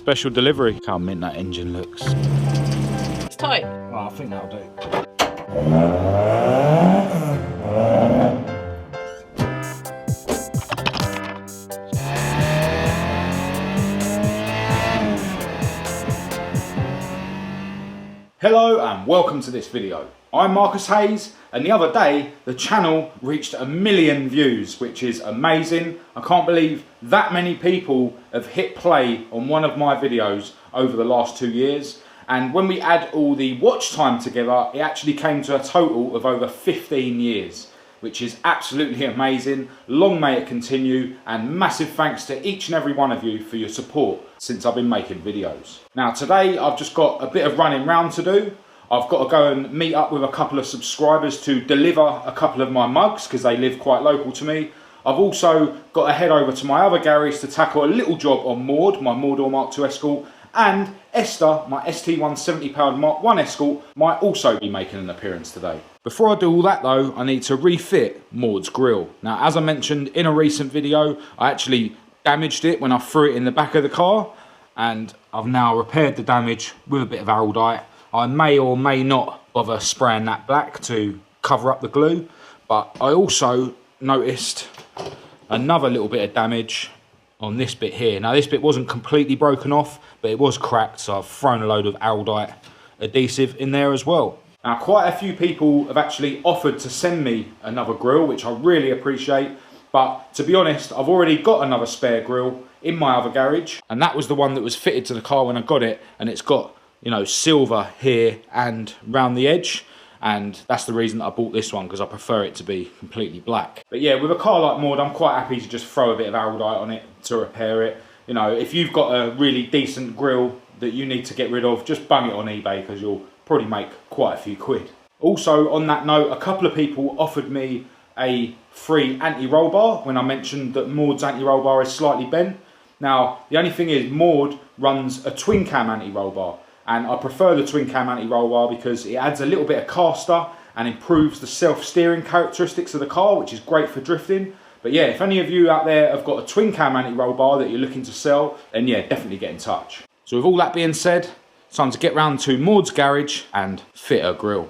Special delivery. Look how mint that engine looks. It's tight. Oh, I think that'll do. Hello and welcome to this video. I'm Marcus Hayes, and the other day the channel reached 1 million views, which is amazing. I can't believe that many people have hit play on one of my videos over the last 2 years. And when we add all the watch time together, it actually came to a total of over 15 years, which is absolutely amazing. Long may it continue, and massive thanks to each and every one of you for your support since I've been making videos. Now today I've just got a bit of running round to do. I've got to go and meet up with a couple of subscribers to deliver a couple of my mugs because they live quite local to me. I've also got to head over to my other garage to tackle a little job on Maude, my Maude Mark II Escort, and Esther, my ST170 powered Mark 1 Escort, might also be making an appearance today. Before I do all that though, I need to refit Maude's grille. Now as I mentioned in a recent video, I actually damaged it when I threw it in the back of the car, and I've now repaired the damage with a bit of Araldite. I may or may not bother spraying that black to cover up the glue, but I also noticed another little bit of damage on this bit here. Now this bit wasn't completely broken off, but it was cracked, so I've thrown a load of Araldite adhesive in there as well. Now quite a few people have actually offered to send me another grill, which I really appreciate, but to be honest, I've already got another spare grill in my other garage, and that was the one that was fitted to the car when I got it, and it's got, you know, silver here and round the edge, and that's the reason that I bought this one, because I prefer it to be completely black. But yeah, with a car like Maude, I'm quite happy to just throw a bit of Araldite on it to repair it. You know, if you've got a really decent grill that you need to get rid of, just bung it on eBay, because you'll probably make quite a few quid. Also, on that note, a couple of people offered me a free anti-roll bar when I mentioned that Maude's anti-roll bar is slightly bent. Now, the only thing is Maude runs a twin cam anti-roll bar, and I prefer the twin cam anti-roll bar because it adds a little bit of caster and improves the self-steering characteristics of the car, which is great for drifting. But yeah, if any of you out there have got a twin cam anti-roll bar that you're looking to sell, then yeah, definitely get in touch. So with all that being said, it's time to get round to Maude's garage and fit her grill.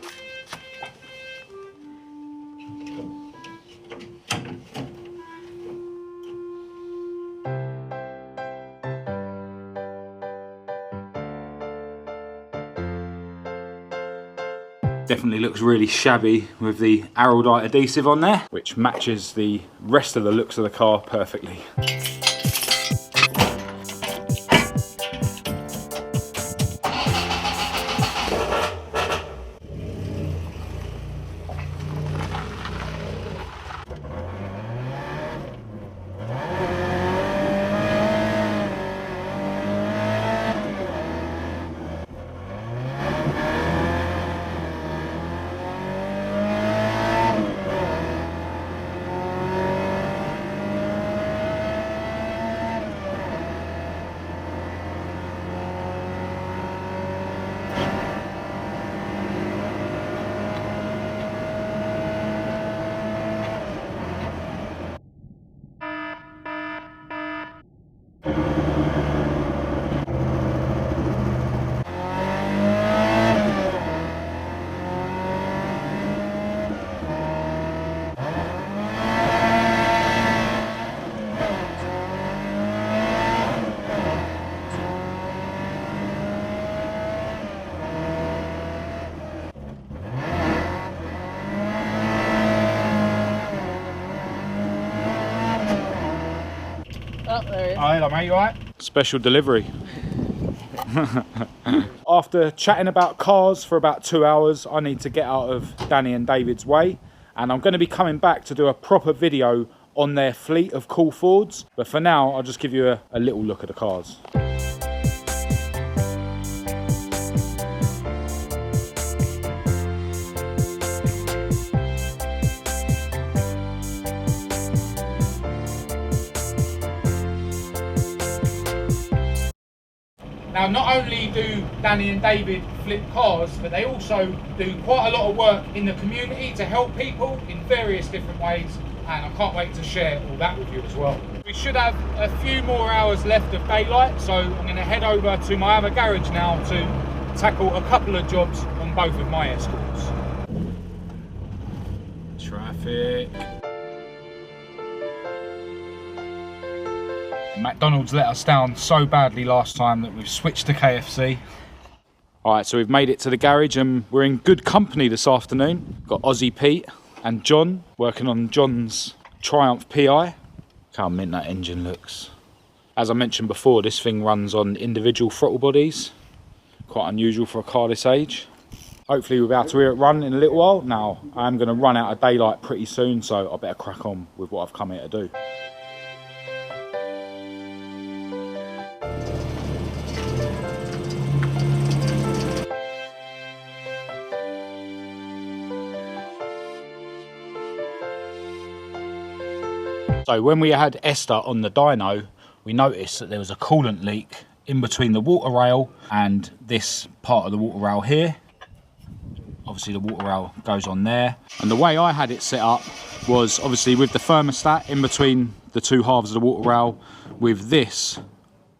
Definitely looks really shabby with the Araldite adhesive on there, which matches the rest of the looks of the car perfectly. Oh, there he is. Hi, mate, you alright? Special delivery. After chatting about cars for about 2 hours, I need to get out of Danny and David's way, and I'm going to be coming back to do a proper video on their fleet of cool Fords. But for now, I'll just give you a little look at the cars. Now, not only do Danny and David flip cars, but they also do quite a lot of work in the community to help people in various different ways. and I can't wait to share all that with you as well. We should have a few more hours left of daylight, so I'm going to head over to my other garage now to tackle a couple of jobs on both of my Escorts. Traffic. McDonald's let us down so badly last time that we've switched to KFC. Alright, so we've made it to the garage and we're in good company this afternoon. Got Aussie Pete and John working on John's Triumph PI. Look how mint that engine looks. As I mentioned before, this thing runs on individual throttle bodies. Quite unusual for a car this age. Hopefully we'll be able to hear it run in a little while. Now, I'm going to run out of daylight pretty soon, so I better crack on with what I've come here to do. So when we had Esther on the dyno, we noticed that there was a coolant leak in between the water rail and this part of the water rail here. Obviously the water rail goes on there. And the way I had it set up was obviously with the thermostat in between the two halves of the water rail with this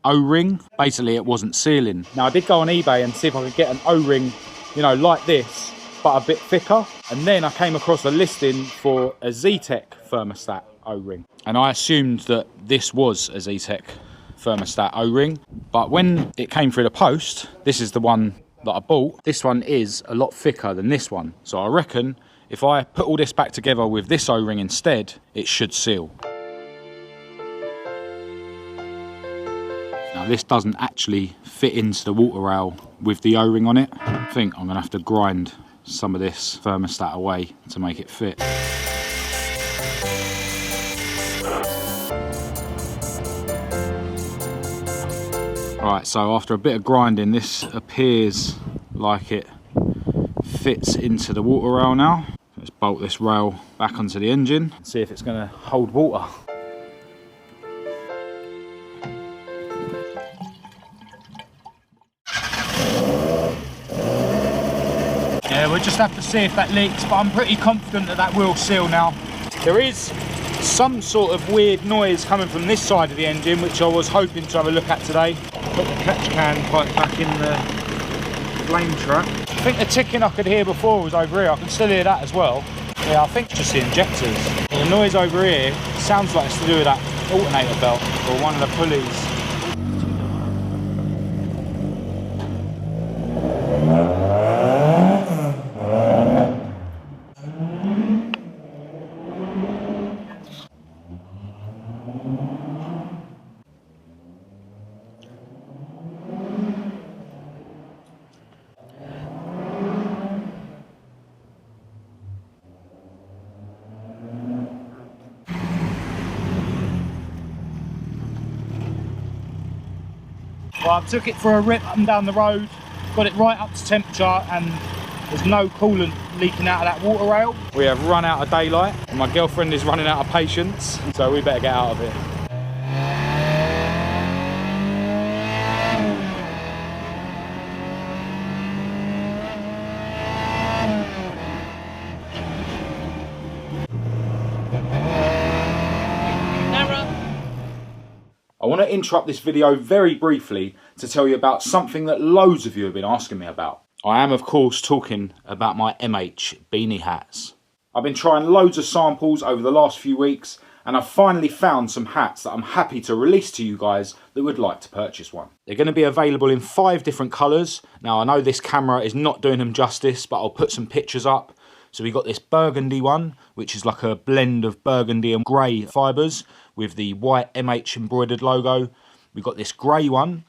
O-ring. Basically it wasn't sealing. Now I did go on eBay and see if I could get an O-ring, you know, like this, but a bit thicker. And then I came across a listing for a Z-Tech thermostat O-ring. And I assumed that this was a Z-Tech thermostat O-ring, but when it came through the post, this is the one that I bought. This one is a lot thicker than this one. So I reckon if I put all this back together with this O-ring instead, it should seal. Now this doesn't actually fit into the water rail with the O-ring on it. I think I'm gonna have to grind some of this thermostat away to make it fit. Right, so after a bit of grinding, this appears like it fits into the water rail now. Let's bolt this rail back onto the engine and see if it's going to hold water. Yeah, we'll just have to see if that leaks, but I'm pretty confident that that will seal now. There is some sort of weird noise coming from this side of the engine, which I was hoping to have a look at today. Put the catch can pipe back in the flame trap. I think the ticking I could hear before was over here. I can still hear that as well. Yeah, I think it's just the injectors. The noise over here sounds like it's to do with that alternator belt or one of the pulleys. Well, I took it for a rip up and down the road, got it right up to temperature, and there's no coolant leaking out of that water rail. We have run out of daylight and my girlfriend is running out of patience, so we better get out of here. I want to interrupt this video very briefly to tell you about something that loads of you have been asking me about. I am of course talking about my MH beanie hats. I've been trying loads of samples over the last few weeks and I've finally found some hats that I'm happy to release to you guys that would like to purchase one. They're going to be available in 5 different colours. Now I know this camera is not doing them justice, but I'll put some pictures up. So we got this burgundy one, which is like a blend of burgundy and grey fibres with the white MH embroidered logo. We've got this grey one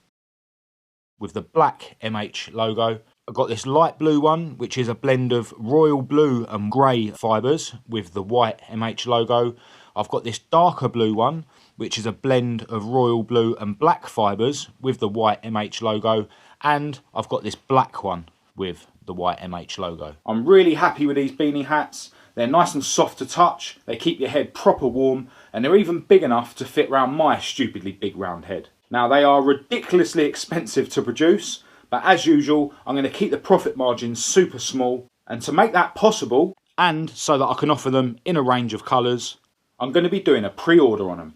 with the black MH logo. I've got this light blue one, which is a blend of royal blue and grey fibres with the white MH logo. I've got this darker blue one, which is a blend of royal blue and black fibres with the white MH logo. And I've got this black one with the white MH logo. I'm really happy with these beanie hats. They're nice and soft to touch, they keep your head proper warm, and they're even big enough to fit round my stupidly big round head. Now they are ridiculously expensive to produce, but as usual, I'm going to keep the profit margins super small, and to make that possible, and so that I can offer them in a range of colours, I'm going to be doing a pre-order on them.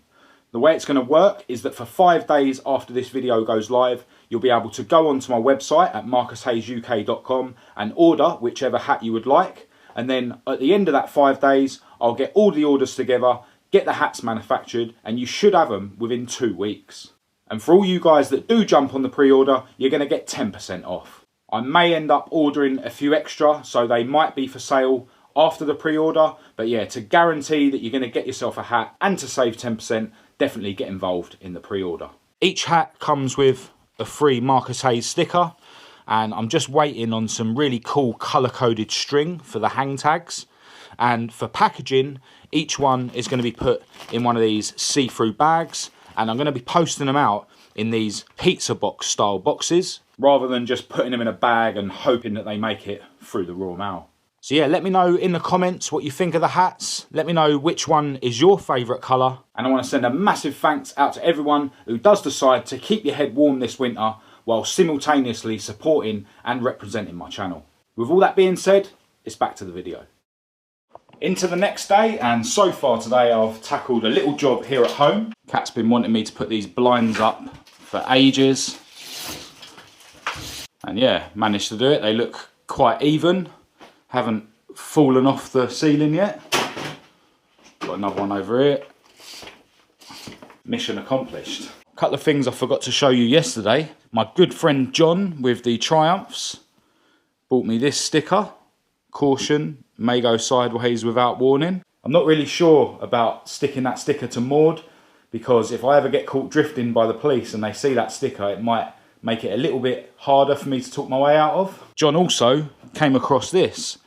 The way it's going to work is that for 5 days after this video goes live, you'll be able to go onto my website at marcushayesuk.com and order whichever hat you would like. And then at the end of that 5 days, I'll get all the orders together, get the hats manufactured, and you should have them within 2 weeks. And for all you guys that do jump on the pre-order, you're going to get 10% off. I may end up ordering a few extra, so they might be for sale after the pre-order. But yeah, to guarantee that you're going to get yourself a hat and to save 10%, definitely get involved in the pre-order. Each hat comes with a free Marcus Hayes sticker, and I'm just waiting on some really cool colour-coded string for the hang tags. And for packaging, each one is going to be put in one of these see-through bags, and I'm going to be posting them out in these pizza box style boxes, rather than just putting them in a bag and hoping that they make it through the raw mail. So yeah, let me know in the comments what you think of the hats. Let me know which one is your favourite colour. And I want to send a massive thanks out to everyone who does decide to keep your head warm this winter while simultaneously supporting and representing my channel. With all that being said, it's back to the video. Into the next day, and so far today I've tackled a little job here at home. Kat's been wanting me to put these blinds up for ages. And yeah, managed to do it. They look quite even. Haven't fallen off the ceiling yet. Got another one over here. Mission accomplished. A couple of things I forgot to show you yesterday. My good friend John with the Triumphs bought me this sticker. Caution, may go sideways without warning. I'm not really sure about sticking that sticker to Maude, because if I ever get caught drifting by the police and they see that sticker, it might make it a little bit harder for me to talk my way out of. John also came across this.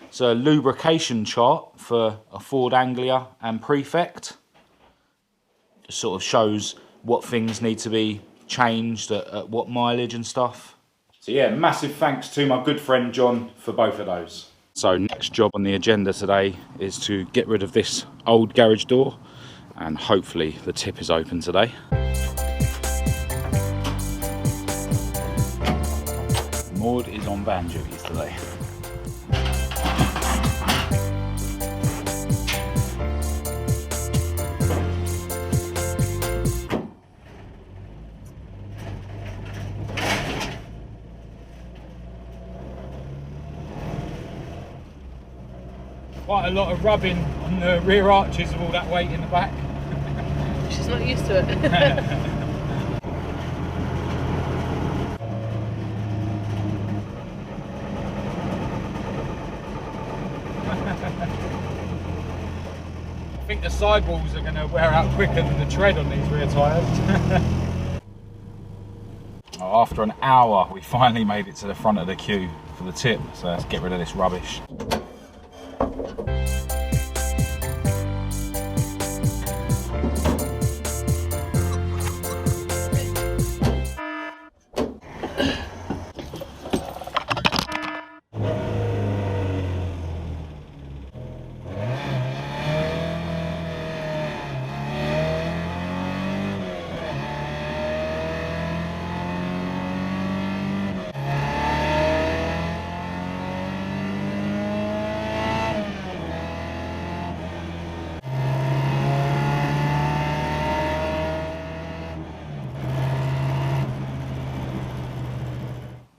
It's a lubrication chart for a Ford Anglia and Prefect. Just sort of shows what things need to be changed at what mileage and stuff. So yeah, massive thanks to my good friend John for both of those. So next job on the agenda today is to get rid of this old garage door, and hopefully the tip is open today. Maude is on van duties today. Quite a lot of rubbing on the rear arches of all that weight in the back. She's not used to it. I think the sidewalls are going to wear out quicker than the tread on these rear tyres. Oh, after an hour we finally made it to the front of the queue for the tip, so let's get rid of this rubbish.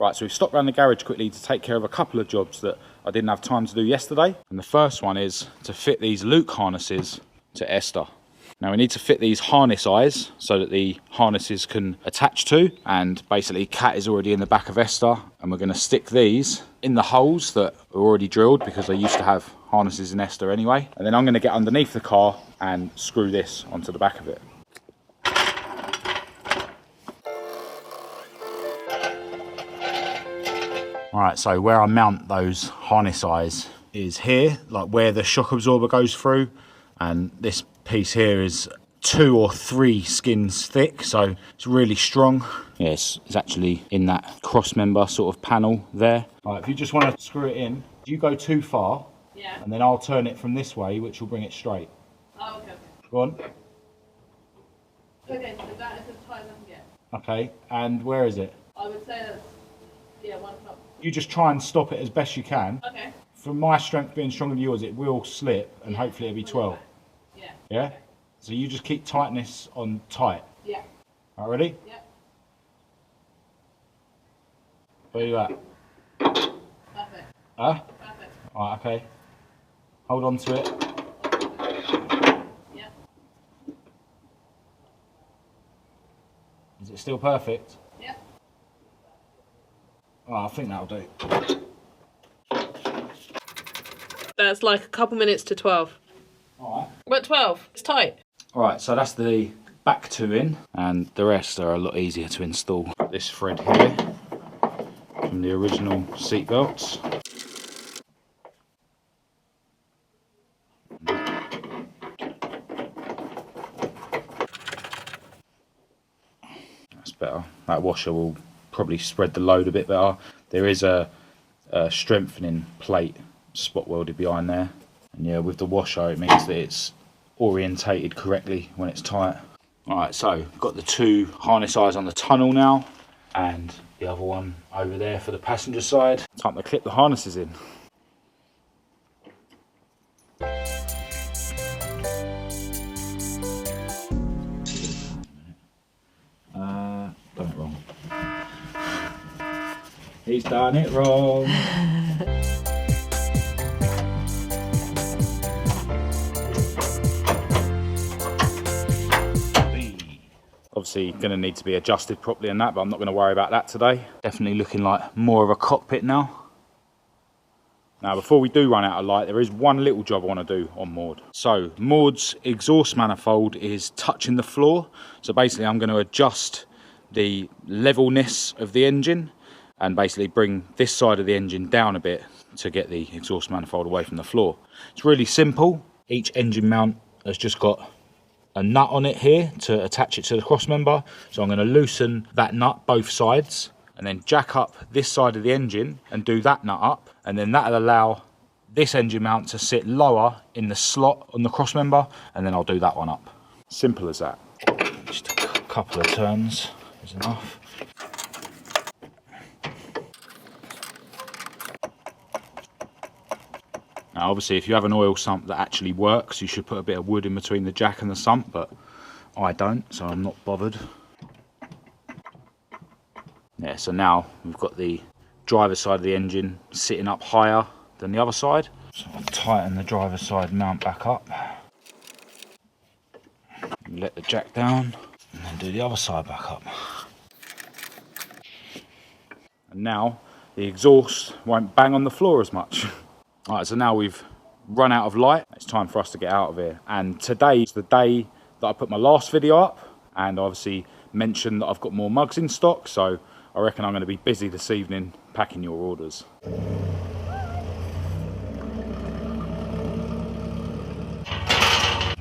Right, so we've stopped around the garage quickly to take care of a couple of jobs that I didn't have time to do yesterday. And the first one is to fit these Luke harnesses to Esther. Now we need to fit these harness eyes so that the harnesses can attach to, and basically Kat is already in the back of Esther, and we're going to stick these in the holes that are already drilled because they used to have harnesses in Esther anyway. And then I'm going to get underneath the car and screw this onto the back of it. Alright, so where I mount those harness eyes is here, like where the shock absorber goes through, and this piece here is 2 or 3 skins thick, so it's really strong. Yes, it's actually in that cross member sort of panel there. Alright, if you just want to screw it in, you go too far, yeah, and then I'll turn it from this way, which will bring it straight. Oh, okay. Go on. Okay, so that is as tight as I can get. Okay, and where is it? I would say that's, yeah, 1 o'clock. You just try and stop it as best you can. Okay. From my strength being stronger than yours, it will slip, and hopefully it'll be 12. Yeah. Yeah. Yeah? So you just keep tightness on tight. Yeah. All right, ready? Yeah. Where you at? Perfect. Huh? Perfect. Alright, okay. Hold on to it. Yeah. Is it still perfect? Yeah. Oh, I think that'll do. That's like a couple minutes to 12. Alright. We're at 12. It's tight. Alright, so that's the back two in, and the rest are a lot easier to install. This thread here from the original seat belts. That's better. That washer will probably spread the load a bit better. There is a strengthening plate spot welded behind there, and yeah, with the washer it means that it's orientated correctly when it's tight. Alright, so we've got the two harness eyes on the tunnel now, and the other one over there for the passenger side. Time to clip the harnesses in. Done it wrong. He's done it wrong. Obviously going to need to be adjusted properly and that, but I'm not going to worry about that today. Definitely looking like more of a cockpit now. Now before we do run out of light, there is one little job I want to do on Maude. So Maude's exhaust manifold is touching the floor, so basically I'm going to adjust the levelness of the engine and basically bring this side of the engine down a bit to get the exhaust manifold away from the floor. It's really simple. Each engine mount has just got a nut on it here to attach it to the cross member, so I'm going to loosen that nut both sides and then jack up this side of the engine and do that nut up, and then that'll allow this engine mount to sit lower in the slot on the cross member, and then I'll do that one up. Simple as that. Just a couple of turns is enough. Now obviously if you have an oil sump that actually works, you should put a bit of wood in between the jack and the sump, but I don't, so I'm not bothered. Yeah, so now we've got the driver's side of the engine sitting up higher than the other side. So I'll tighten the driver's side mount back up. Let the jack down and then do the other side back up. And now the exhaust won't bang on the floor as much. Alright, so now we've run out of light. It's time for us to get out of here. And today is the day that I put my last video up, and obviously mentioned that I've got more mugs in stock, so I reckon I'm going to be busy this evening packing your orders.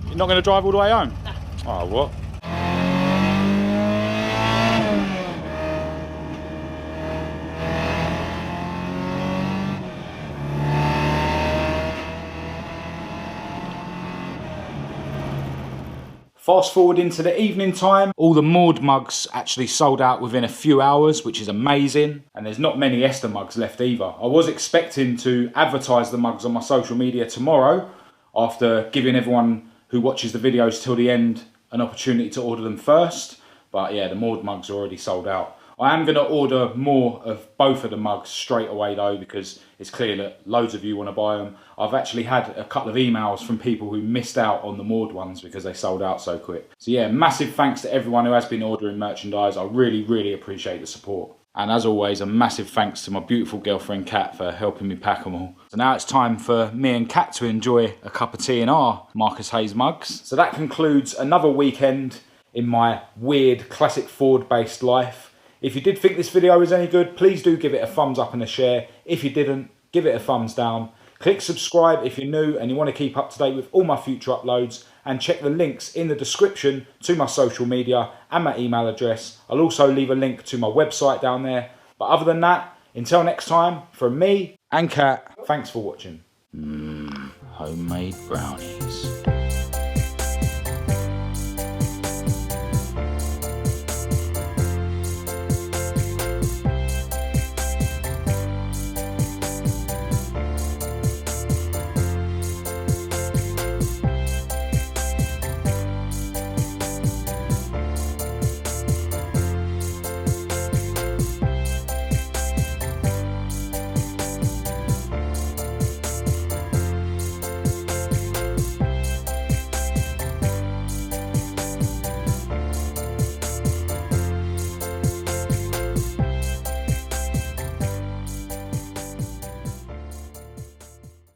You're not going to drive all the way home? No. Oh, what? Fast forward into the evening time, all the Maude mugs actually sold out within a few hours, which is amazing. And there's not many Esther mugs left either. I was expecting to advertise the mugs on my social media tomorrow, after giving everyone who watches the videos till the end an opportunity to order them first. But yeah, the Maude mugs are already sold out. I am going to order more of both of the mugs straight away though, because it's clear that loads of you want to buy them. I've actually had a couple of emails from people who missed out on the Maude ones because they sold out so quick. So yeah, massive thanks to everyone who has been ordering merchandise. I really, really appreciate the support. And as always, a massive thanks to my beautiful girlfriend Kat for helping me pack them all. So now it's time for me and Kat to enjoy a cup of tea in our Marcus Hayes mugs. So that concludes another weekend in my weird classic Ford based life. If you did think this video was any good, please do give it a thumbs up and a share. If you didn't, give it a thumbs down. Click subscribe if you're new and you want to keep up to date with all my future uploads, and check the links in the description to my social media and my email address. I'll also leave a link to my website down there. But other than that, until next time, from me and Kat, thanks for watching. Homemade brownies.